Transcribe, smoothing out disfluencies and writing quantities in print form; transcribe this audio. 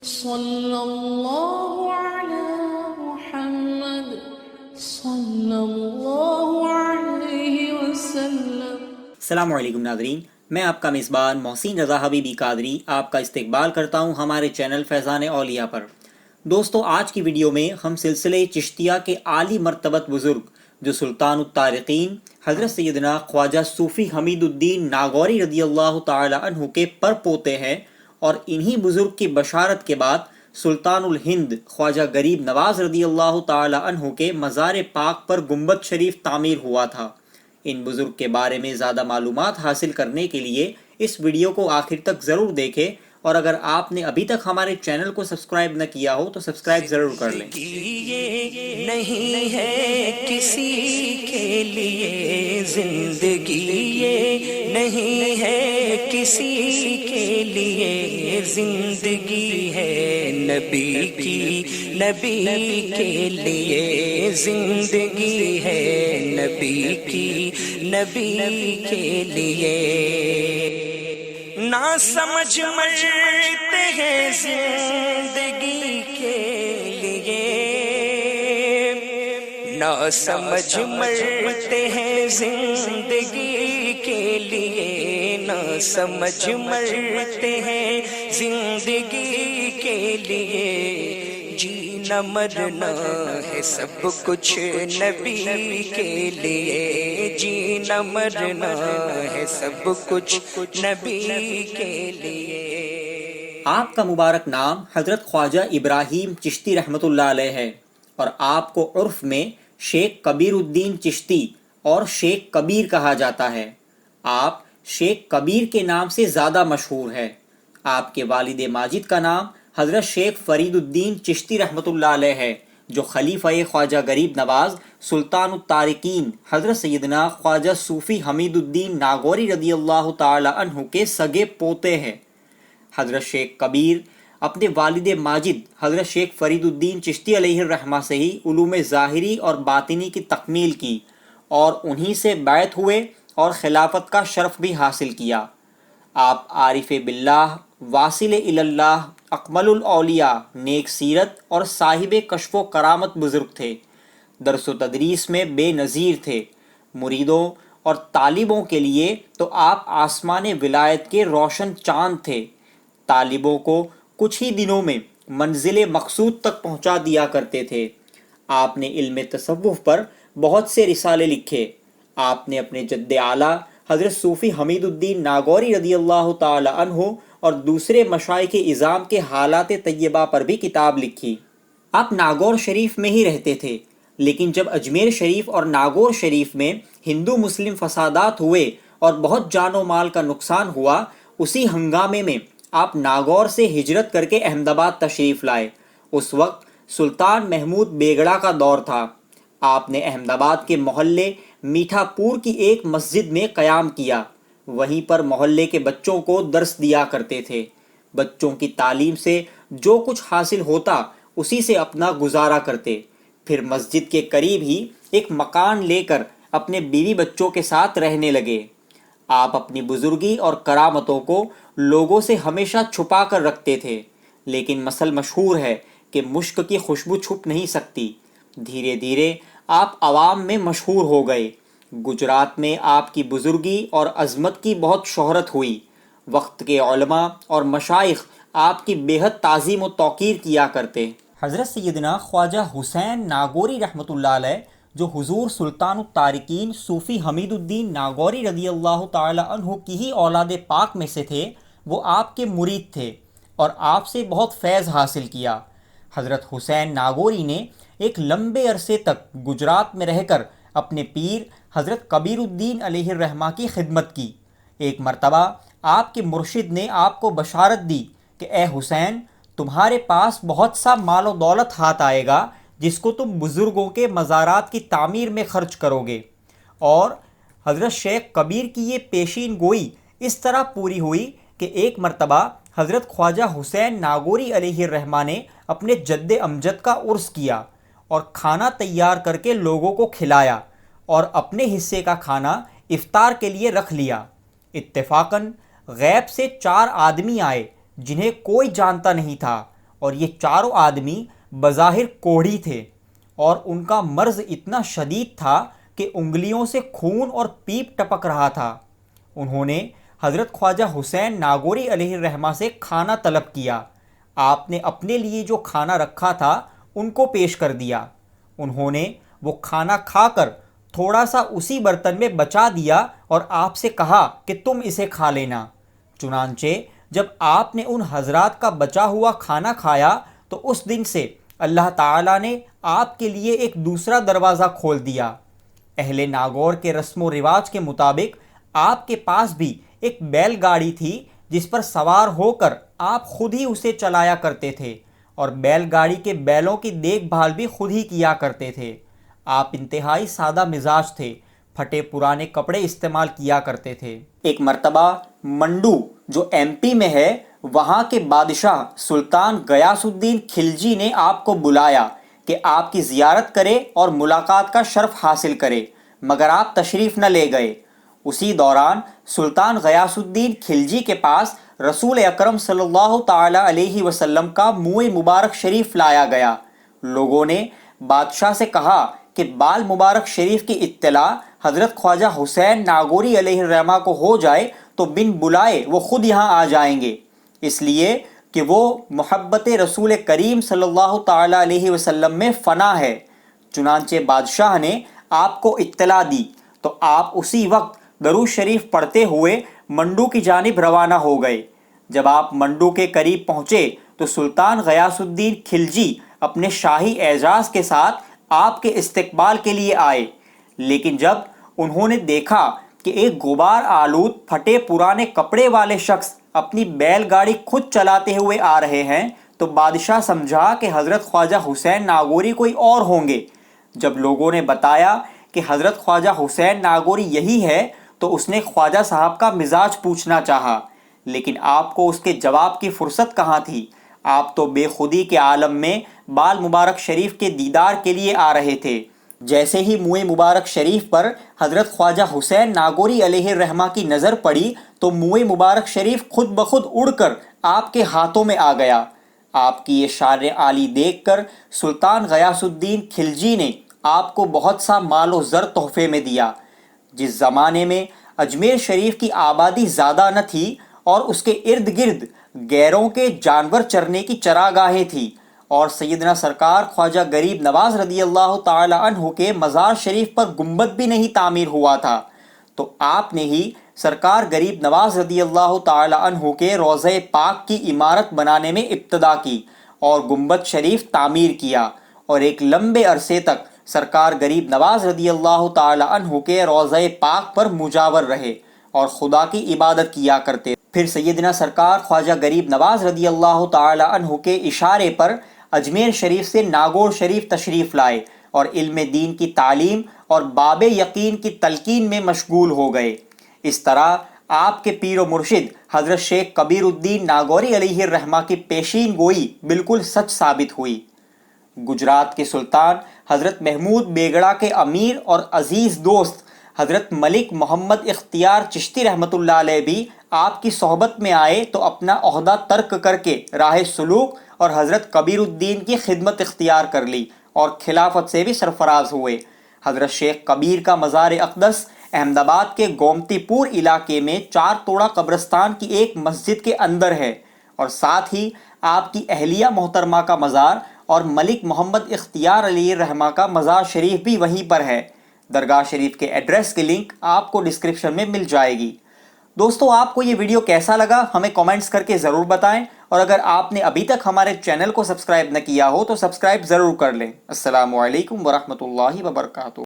صلی اللہ علی محمد صلی اللہ علیہ وسلم۔ السلام علیکم ناظرین، میں آپ کا میزبان محسن رضا حبیبی قادری آپ کا استقبال کرتا ہوں ہمارے چینل فیضان اولیاء پر۔ دوستو، آج کی ویڈیو میں ہم سلسلے چشتیہ کے عالی مرتبت بزرگ جو سلطان الطارقین حضرت سیدنا خواجہ صوفی حمید الدین ناگوری رضی اللہ تعالی عنہ کے پر پوتے ہیں، اور انہی بزرگ کی بشارت کے بعد سلطان الہند خواجہ غریب نواز رضی اللہ تعالی عنہ کے مزار پاک پر گنبد شریف تعمیر ہوا تھا۔ ان بزرگ کے بارے میں زیادہ معلومات حاصل کرنے کے لیے اس ویڈیو کو آخر تک ضرور دیکھیں، اور اگر آپ نے ابھی تک ہمارے چینل کو سبسکرائب نہ کیا ہو تو سبسکرائب ضرور کر لیں۔ یہ نہیں ہے کسی کے لیے زندگی، یہ نہیں ہے کسی کے لیے زندگی ہے نبی کی، نبی کے لیے زندگی ہے نبی کی، نبی کے لیے۔ نہ سمجھ مرتے ہیں زندگی کے لیے، نہ سمجھ مرتے ہیں زندگی کے لیے، نہ سمجھ مرتے ہیں زندگی کے لیے۔ جینا مرنا ہے سب کچھ نبی کے لیے، جینا مرنا ہے سب کچھ نبی کے لیے۔ آپ کا مبارک نام حضرت خواجہ ابراہیم چشتی رحمۃ اللہ علیہ ہے، اور آپ کو عرف میں شیخ کبیر الدین چشتی اور شیخ کبیر کہا جاتا ہے۔ آپ شیخ کبیر کے نام سے زیادہ مشہور ہے۔ آپ کے والد ماجد کا نام حضرت شیخ فرید الدین چشتی رحمۃ اللہ علیہ ہے، جو خلیفہ خواجہ غریب نواز سلطان الطارقین حضرت سیدنا خواجہ صوفی حمید الدین ناگوری رضی اللہ تعالی عنہ کے سگے پوتے ہیں۔ حضرت شیخ کبیر اپنے والد ماجد حضرت شیخ فرید الدین چشتی علیہ الرحمہ سے ہی علوم ظاہری اور باطنی کی تکمیل کی، اور انہی سے بیعت ہوئے اور خلافت کا شرف بھی حاصل کیا۔ آپ عارف باللہ، واصل اللہ، اکمل الاولیاء، نیک سیرت اور صاحب کشف و کرامت بزرگ تھے۔ درس و تدریس میں بے نظیر تھے۔ مریدوں اور طالبوں کے لیے تو آپ آسمان ولایت کے روشن چاند تھے۔ طالبوں کو کچھ ہی دنوں میں منزل مقصود تک پہنچا دیا کرتے تھے۔ آپ نے علم تصوف پر بہت سے رسالے لکھے۔ آپ نے اپنے جد اعلیٰ حضرت صوفی حمید الدین ناگوری رضی اللہ تعالی عنہ اور دوسرے مشائخ اعظام کے حالات طیبہ پر بھی کتاب لکھی۔ آپ ناگور شریف میں ہی رہتے تھے، لیکن جب اجمیر شریف اور ناگور شریف میں ہندو مسلم فسادات ہوئے اور بہت جان و مال کا نقصان ہوا، اسی ہنگامے میں آپ ناگور سے ہجرت کر کے احمد آباد تشریف لائے۔ اس وقت سلطان محمود بیگڑا کا دور تھا۔ آپ نے احمد آباد کے محلے میٹھا پور کی ایک مسجد میں قیام کیا۔ وہیں پر محلے کے بچوں کو درس دیا کرتے تھے۔ بچوں کی تعلیم سے جو کچھ حاصل ہوتا اسی سے اپنا گزارا کرتے۔ پھر مسجد کے قریب ہی ایک مکان لے کر اپنے بیوی بچوں کے ساتھ رہنے لگے۔ آپ اپنی بزرگی اور کرامتوں کو لوگوں سے ہمیشہ چھپا کر رکھتے تھے، لیکن مثل مشہور ہے کہ مشک کی خوشبو چھپ نہیں سکتی۔ دھیرے دھیرے آپ عوام میں مشہور ہو گئے۔ گجرات میں آپ کی بزرگی اور عظمت کی بہت شہرت ہوئی۔ وقت کے علماء اور مشائخ آپ کی بے حد تعظیم و توقیر کیا کرتے۔ حضرت سیدنا خواجہ حسین ناگوری رحمۃ اللہ علیہ، جو حضور سلطان الطارقین صوفی حمید الدین ناگوری رضی اللہ تعالی عنہ کی ہی اولاد پاک میں سے تھے، وہ آپ کے مرید تھے اور آپ سے بہت فیض حاصل کیا۔ حضرت حسین ناگوری نے ایک لمبے عرصے تک گجرات میں رہ کر اپنے پیر حضرت کبیر الدین علیہ الرحمہ کی خدمت کی۔ ایک مرتبہ آپ کے مرشد نے آپ کو بشارت دی کہ اے حسین، تمہارے پاس بہت سا مال و دولت ہاتھ آئے گا جس کو تم بزرگوں کے مزارات کی تعمیر میں خرچ کرو گے۔ اور حضرت شیخ کبیر کی یہ پیشین گوئی اس طرح پوری ہوئی کہ ایک مرتبہ حضرت خواجہ حسین ناگوری علیہ الرحمہ نے اپنے جد امجد کا عرس کیا اور کھانا تیار کر کے لوگوں کو کھلایا، اور اپنے حصے کا کھانا افطار کے لیے رکھ لیا۔ اتفاقاً غیب سے 4 آدمی آئے جنہیں کوئی جانتا نہیں تھا۔ اور یہ چاروں آدمی بظاہر کوڑھی تھے اور ان کا مرض اتنا شدید تھا کہ انگلیوں سے خون اور پیپ ٹپک رہا تھا۔ انہوں نے حضرت خواجہ حسین ناگوری علیہ الرحمہ سے کھانا طلب کیا۔ آپ نے اپنے لیے جو کھانا رکھا تھا ان کو پیش کر دیا۔ انہوں نے وہ کھانا کھا کر تھوڑا سا اسی برتن میں بچا دیا اور آپ سے کہا کہ تم اسے کھا لینا۔ چنانچہ جب آپ نے ان حضرات کا بچا ہوا کھانا کھایا تو اس دن سے اللہ تعالیٰ نے آپ کے لیے ایک دوسرا دروازہ کھول دیا۔ اہل ناگور کے رسم و رواج کے مطابق آپ کے پاس بھی ایک بیل گاڑی تھی جس پر سوار ہو کر آپ خود ہی اسے چلایا کرتے تھے اور بیل گاڑی کے بیلوں کی دیکھ بھال بھی خود ہی کیا کرتے تھے۔ آپ انتہائی سادہ مزاج تھے، پھٹے پرانے کپڑے استعمال کیا کرتے تھے۔ ایک مرتبہ منڈو جو ایم پی میں ہے وہاں کے بادشاہ سلطان غیاث الدین خلجی نے آپ کو بلایا کہ آپ کی زیارت کرے اور ملاقات کا شرف حاصل کرے، مگر آپ تشریف نہ لے گئے۔ اسی دوران سلطان غیاث الدین خلجی کے پاس رسول اکرم صلی اللہ تعالی علیہ وسلم کا منہ مبارک شریف لایا گیا۔ لوگوں نے بادشاہ سے کہا کہ بال مبارک شریف کی اطلاع حضرت خواجہ حسین ناگوری علیہ الرحمہ کو ہو جائے تو بن بلائے وہ خود یہاں آ جائیں گے، اس لیے کہ وہ محبت رسول کریم صلی اللہ تعالی علیہ وسلم میں فنا ہے۔ چنانچہ بادشاہ نے آپ کو اطلاع دی تو آپ اسی وقت درود شریف پڑھتے ہوئے منڈو کی جانب روانہ ہو گئے۔ جب آپ منڈو کے قریب پہنچے تو سلطان غیاث الدین خلجی اپنے شاہی اعزاز کے ساتھ آپ کے استقبال کے لیے آئے، لیکن جب انہوں نے دیکھا کہ ایک غبار آلود پھٹے پرانے کپڑے والے شخص اپنی بیل گاڑی خود چلاتے ہوئے آ رہے ہیں تو بادشاہ سمجھا کہ حضرت خواجہ حسین ناگوری کوئی اور ہوں گے۔ جب لوگوں نے بتایا کہ حضرت خواجہ حسین ناگوری یہی ہے تو اس نے خواجہ صاحب کا مزاج پوچھنا چاہا، لیکن آپ کو اس کے جواب کی فرصت کہاں تھی۔ آپ تو بے خودی کے عالم میں بال مبارک شریف کے دیدار کے لیے آ رہے تھے۔ جیسے ہی منہ مبارک شریف پر حضرت خواجہ حسین ناگوری علیہ الرحمہ کی نظر پڑی تو منہ مبارک شریف خود بخود اڑ کر آپ کے ہاتھوں میں آ گیا۔ آپ کی یہ شان عالی دیکھ کر سلطان غیاث الدین خلجی نے آپ کو بہت سا مال و زر تحفے میں دیا۔ جس زمانے میں اجمیر شریف کی آبادی زیادہ نہ تھی اور اس کے ارد گرد غیروں کے جانور چرنے کی چراگاہیں تھیں اور سیدنا سرکار خواجہ غریب نواز رضی اللہ تعالی عنہ کے مزار شریف پر گنبد بھی نہیں تعمیر ہوا تھا، تو آپ نے ہی سرکار غریب نواز رضی اللہ تعالی عنہ کے روضہ پاک کی عمارت بنانے میں ابتدا کی اور گنبد شریف تعمیر کیا، اور ایک لمبے عرصے تک سرکار غریب نواز رضی اللہ تعالی عنہ کے روضہ پاک پر مجاور رہے اور خدا کی عبادت کیا کرتے۔ پھر سیدنا سرکار خواجہ غریب نواز رضی اللہ تعالی عنہ کے اشارے پر اجمیر شریف سے ناگور شریف تشریف لائے اور علم دین کی تعلیم اور باب یقین کی تلقین میں مشغول ہو گئے۔ اس طرح آپ کے پیر و مرشد حضرت شیخ کبیر الدین ناگوری علیہ الرحمہ کی پیشین گوئی بالکل سچ ثابت ہوئی۔ گجرات کے سلطان حضرت محمود بیگڑا کے امیر اور عزیز دوست حضرت ملک محمد اختیار چشتی رحمۃ اللہ علیہ بھی آپ کی صحبت میں آئے تو اپنا عہدہ ترک کر کے راہ سلوک اور حضرت کبیر الدین کی خدمت اختیار کر لی اور خلافت سے بھی سرفراز ہوئے۔ حضرت شیخ کبیر کا مزار اقدس احمد آباد کے گومتی پور علاقے میں 4 توڑا قبرستان کی ایک مسجد کے اندر ہے، اور ساتھ ہی آپ کی اہلیہ محترمہ کا مزار اور ملک محمد اختیار علیہ الرحمہ کا مزار شریف بھی وہیں پر ہے۔ درگاہ شریف کے ایڈریس کی لنک آپ کو ڈسکرپشن میں مل جائے گی۔ دوستو، آپ کو یہ ویڈیو کیسا لگا ہمیں کامنٹس کر کے ضرور بتائیں، اور اگر آپ نے ابھی تک ہمارے چینل کو سبسکرائب نہ کیا ہو تو سبسکرائب ضرور کر لیں۔ السلام علیکم ورحمۃ اللہ وبرکاتہ۔